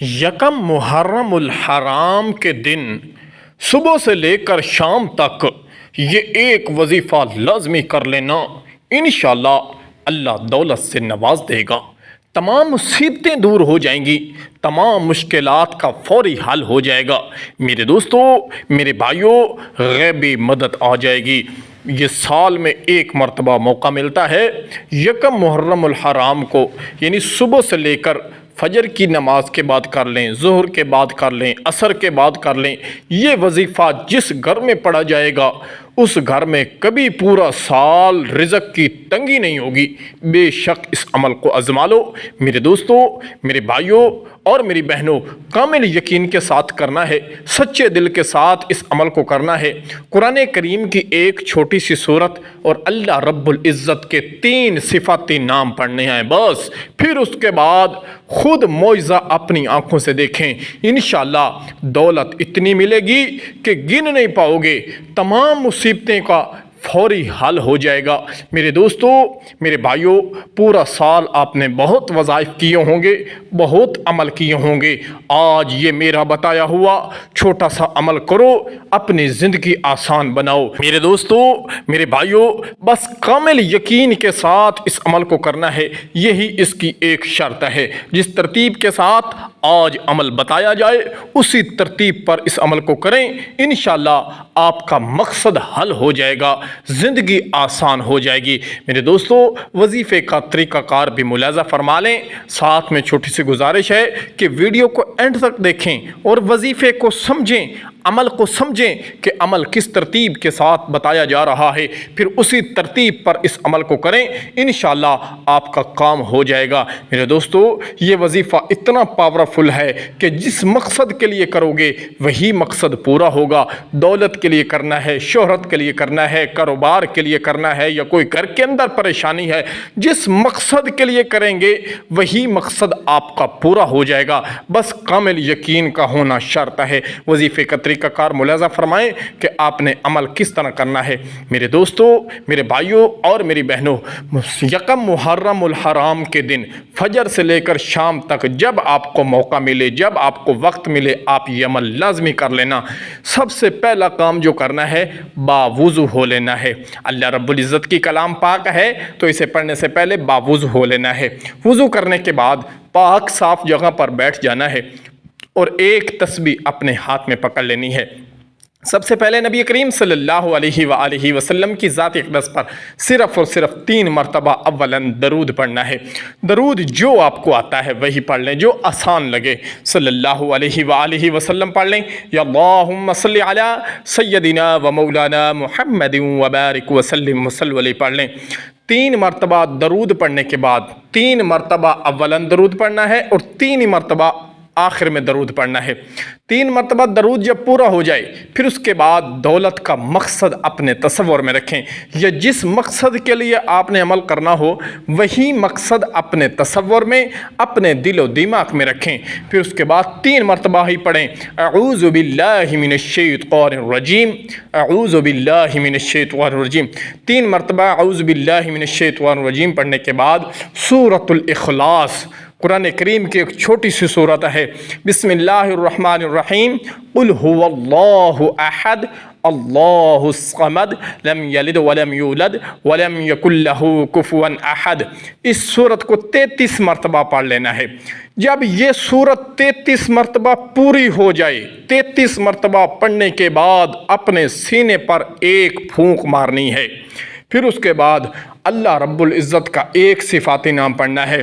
یکم محرم الحرام کے دن صبح سے لے کر شام تک یہ ایک وظیفہ لازمی کر لینا، انشاءاللہ اللہ دولت سے نواز دے گا، تمام مصیبتیں دور ہو جائیں گی، تمام مشکلات کا فوری حل ہو جائے گا۔ میرے دوستو، میرے بھائیوں، غیبی مدد آ جائے گی۔ یہ سال میں ایک مرتبہ موقع ملتا ہے، یکم محرم الحرام کو، یعنی صبح سے لے کر فجر کی نماز کے بعد کر لیں، ظہر کے بعد کر لیں، عصر کے بعد کر لیں۔ یہ وظیفہ جس گھر میں پڑھا جائے گا اس گھر میں کبھی پورا سال رزق کی تنگی نہیں ہوگی۔ بے شک اس عمل کو آزما لو۔ میرے دوستو، میرے بھائیوں اور میری بہنوں، کامل یقین کے ساتھ کرنا ہے، سچے دل کے ساتھ اس عمل کو کرنا ہے۔ قرآن کریم کی ایک چھوٹی سی سورت اور اللہ رب العزت کے 3 صفاتی نام پڑھنے ہیں بس، پھر اس کے بعد خود معجزہ اپنی آنکھوں سے دیکھیں۔ انشاءاللہ دولت اتنی ملے گی کہ گن نہیں پاؤ گے، تمام مصیبتیں کا فوری حل ہو جائے گا۔ میرے دوستو، میرے بھائیوں، پورا سال آپ نے بہت وظائف کیے ہوں گے، بہت عمل کیے ہوں گے۔ آج یہ میرا بتایا ہوا چھوٹا سا عمل کرو، اپنی زندگی آسان بناؤ۔ میرے دوستو، میرے بھائیوں، بس کامل یقین کے ساتھ اس عمل کو کرنا ہے، یہی اس کی ایک شرط ہے۔ جس ترتیب کے ساتھ آج عمل بتایا جائے اسی ترتیب پر اس عمل کو کریں، انشاءاللہ آپ کا مقصد حل ہو جائے گا، زندگی آسان ہو جائے گی۔ میرے دوستو، وظیفے کا طریقہ کار بھی ملاحظہ فرما لیں۔ ساتھ میں چھوٹی سی گزارش ہے کہ ویڈیو کو اینڈ تک دیکھیں اور وظیفے کو سمجھیں، عمل کو سمجھیں کہ عمل کس ترتیب کے ساتھ بتایا جا رہا ہے، پھر اسی ترتیب پر اس عمل کو کریں، انشاءاللہ آپ کا کام ہو جائے گا۔ میرے دوستو، یہ وظیفہ اتنا پاورفل ہے کہ جس مقصد کے لیے کرو گے وہی مقصد پورا ہوگا۔ دولت کے لیے کرنا ہے، شہرت کے لیے کرنا ہے، کاروبار کے لیے کرنا ہے، یا کوئی گھر کے اندر پریشانی ہے، جس مقصد کے لیے کریں گے وہی مقصد آپ کا پورا ہو جائے گا۔ بس کامل یقین کا ہونا شرط ہے۔ وظیفے کا طریقہ کار ملاحظہ فرمائیں کہ آپ نے عمل کس طرح کرنا ہے۔ میرے دوستو، میرے بھائیوں اور میری بہنوں، یکم محرم الحرام کے دن فجر سے لے کر شام تک جب آپ کو موقع ملے، جب آپ کو وقت ملے، آپ یہ عمل لازمی کر لینا۔ سب سے پہلا کام جو کرنا ہے، باوضو ہو لینا ہے۔ اللہ رب العزت کی کلام پاک ہے تو اسے پڑھنے سے پہلے باوضو ہو لینا ہے۔ وضو کرنے کے بعد پاک صاف جگہ پر بیٹھ جانا ہے اور ایک تسبیح اپنے ہاتھ میں پکڑ لینی ہے۔ سب سے پہلے نبی کریم صلی اللہ علیہ وآلہ وسلم کی ذات اقدس پر صرف اور صرف 3 مرتبہ اولاً درود پڑھنا ہے۔ درود جو آپ کو آتا ہے وہی پڑھ لیں، جو آسان لگے۔ صلی اللہ علیہ وآلہ وسلم پڑھ لیں، یا اللہم صلی علی سیدنا و مولانا محمد وبارک وسلم وصلی علیہ پڑھ لیں۔ 3 مرتبہ درود پڑھنے کے بعد 3 مرتبہ اولاً درود پڑھنا ہے اور 3 مرتبہ آخر میں درود پڑھنا ہے۔ 3 مرتبہ درود جب پورا ہو جائے پھر اس کے بعد دولت کا مقصد اپنے تصور میں رکھیں، یا جس مقصد کے لیے آپ نے عمل کرنا ہو وہی مقصد اپنے تصور میں، اپنے دل و دماغ میں رکھیں۔ پھر اس کے بعد 3 مرتبہ ہی پڑھیں، اعوذ باللہ من الشیطان الرجیم، اعوذ باللہ من الشیطان الرجیم۔ 3 مرتبہ اعوذ باللہ من الشیطان الرجیم پڑھنے کے بعد سورۃ الاخلاص، قرآن کریم کی ایک چھوٹی سی صورت ہے، بسم اللہ الرحمن الرحیم، قل هو اللہ احد اللہ الصمد لم یلد ولم یولد ولم یکن لہ کفوا احد۔ اس صورت کو 33 مرتبہ پڑھ لینا ہے۔ جب یہ صورت 33 مرتبہ پوری ہو جائے، 33 مرتبہ پڑھنے کے بعد اپنے سینے پر ایک پھونک مارنی ہے۔ پھر اس کے بعد اللہ رب العزت کا ایک صفاتی نام پڑھنا ہے،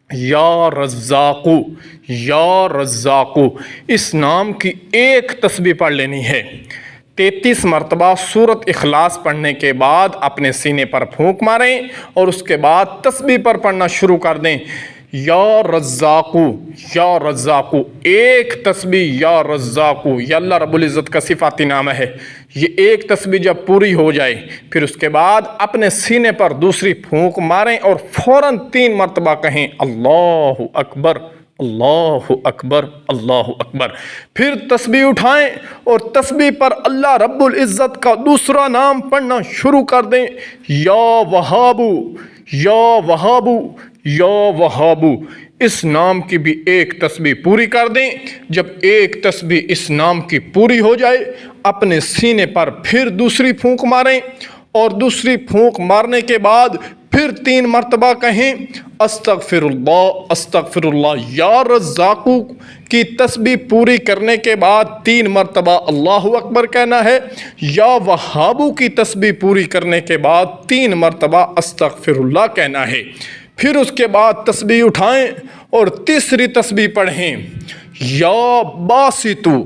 یا رزاقو، یا رزاقو۔ اس نام کی ایک تسبیح پڑھ لینی ہے۔ 33 مرتبہ سورۃ اخلاص پڑھنے کے بعد اپنے سینے پر پھونک ماریں اور اس کے بعد تسبیح پر پڑھنا شروع کر دیں، یا رزاقو، یا رزاقو۔ ایک تسبیح یا رزاقو، یہ اللہ رب العزت کا صفاتی نام ہے۔ یہ ایک تسبیح جب پوری ہو جائے پھر اس کے بعد اپنے سینے پر دوسری پھونک ماریں اور فوراً 3 مرتبہ کہیں، اللہ اکبر، اللہ اکبر، اللہ اکبر۔ پھر تسبیح اٹھائیں اور تسبیح پر اللہ رب العزت کا دوسرا نام پڑھنا شروع کر دیں، یا وہابو، یا وہابو، یا وہابو۔ اس نام کی بھی ایک تسبیح پوری کر دیں۔ جب ایک تسبیح اس نام کی پوری ہو جائے، اپنے سینے پر پھر دوسری پھونک ماریں، اور دوسری پھونک مارنے کے بعد پھر 3 مرتبہ کہیں استغفر اللہ یا رزاقو کی تسبیح پوری کرنے کے بعد 3 مرتبہ اللہ اکبر کہنا ہے، یا وہابو کی تسبیح پوری کرنے کے بعد 3 مرتبہ استغفر اللہ کہنا ہے۔ پھر اس کے بعد تسبیح اٹھائیں اور تیسری تسبیح پڑھیں، یا باسطو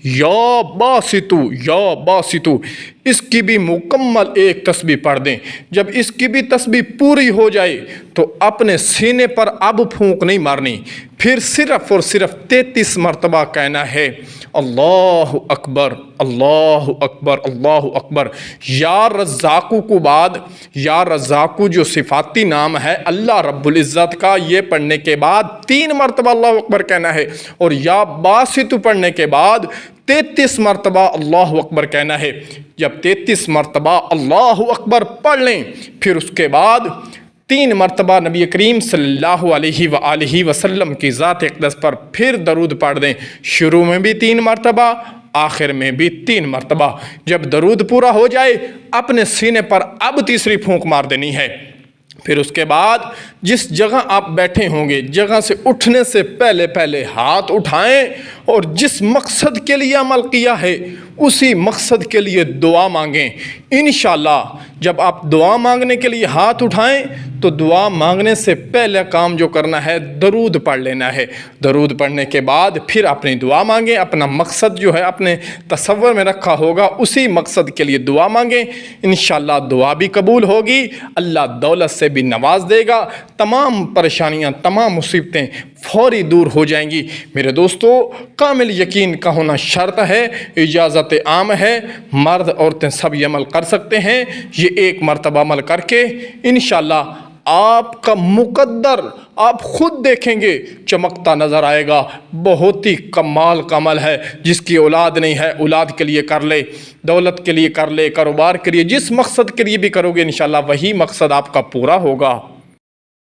یا باسطو یا باسطو، اس کی بھی مکمل ایک تسبیح پڑھ دیں۔ جب اس کی بھی تسبیح پوری ہو جائے تو اپنے سینے پر اب پھونک نہیں مارنی، پھر صرف اور صرف 33 مرتبہ کہنا ہے اللہ اکبر اللہ اکبر اللہ اکبر۔ یا رزاقو کو بعد یا رزاقو جو صفاتی نام ہے اللہ رب العزت کا، یہ پڑھنے کے بعد 3 مرتبہ اللہ اکبر کہنا ہے، اور یا باسطو پڑھنے کے بعد 33 مرتبہ اللہ اکبر کہنا ہے۔ جب 33 مرتبہ اللہ اکبر پڑھ لیں، پھر اس کے بعد 3 مرتبہ نبی کریم صلی اللہ علیہ وآلہ وسلم کی ذات اقدس پر پھر درود پڑھ دیں، شروع میں بھی 3 مرتبہ، آخر میں بھی 3 مرتبہ۔ جب درود پورا ہو جائے، اپنے سینے پر اب تیسری پھونک مار دینی ہے۔ پھر اس کے بعد جس جگہ آپ بیٹھے ہوں گے، جگہ سے اٹھنے سے پہلے ہاتھ اٹھائیں، اور جس مقصد کے لیے عمل کیا ہے اسی مقصد کے لیے دعا مانگیں۔ انشاءاللہ جب آپ دعا مانگنے کے لیے ہاتھ اٹھائیں تو دعا مانگنے سے پہلے کام جو کرنا ہے درود پڑھ لینا ہے۔ درود پڑھنے کے بعد پھر اپنی دعا مانگیں، اپنا مقصد جو ہے اپنے تصور میں رکھا ہوگا اسی مقصد کے لیے دعا مانگیں۔ انشاءاللہ دعا بھی قبول ہوگی، اللہ دولت سے بھی نواز دے گا، تمام پریشانیاں تمام مصیبتیں فوری دور ہو جائیں گی۔ میرے دوستو، کامل یقین کا ہونا شرط ہے، اجازت عام ہے، مرد عورتیں سب یہ عمل کر سکتے ہیں۔ یہ ایک مرتبہ عمل کر کے انشاءاللہ آپ کا مقدر آپ خود دیکھیں گے چمکتا نظر آئے گا۔ بہت ہی کمال کا عمل ہے، جس کی اولاد نہیں ہے اولاد کے لیے کر لے، دولت کے لیے کر لے، کاروبار کے لیے، جس مقصد کے لیے بھی کرو گے انشاءاللہ وہی مقصد آپ کا پورا ہوگا۔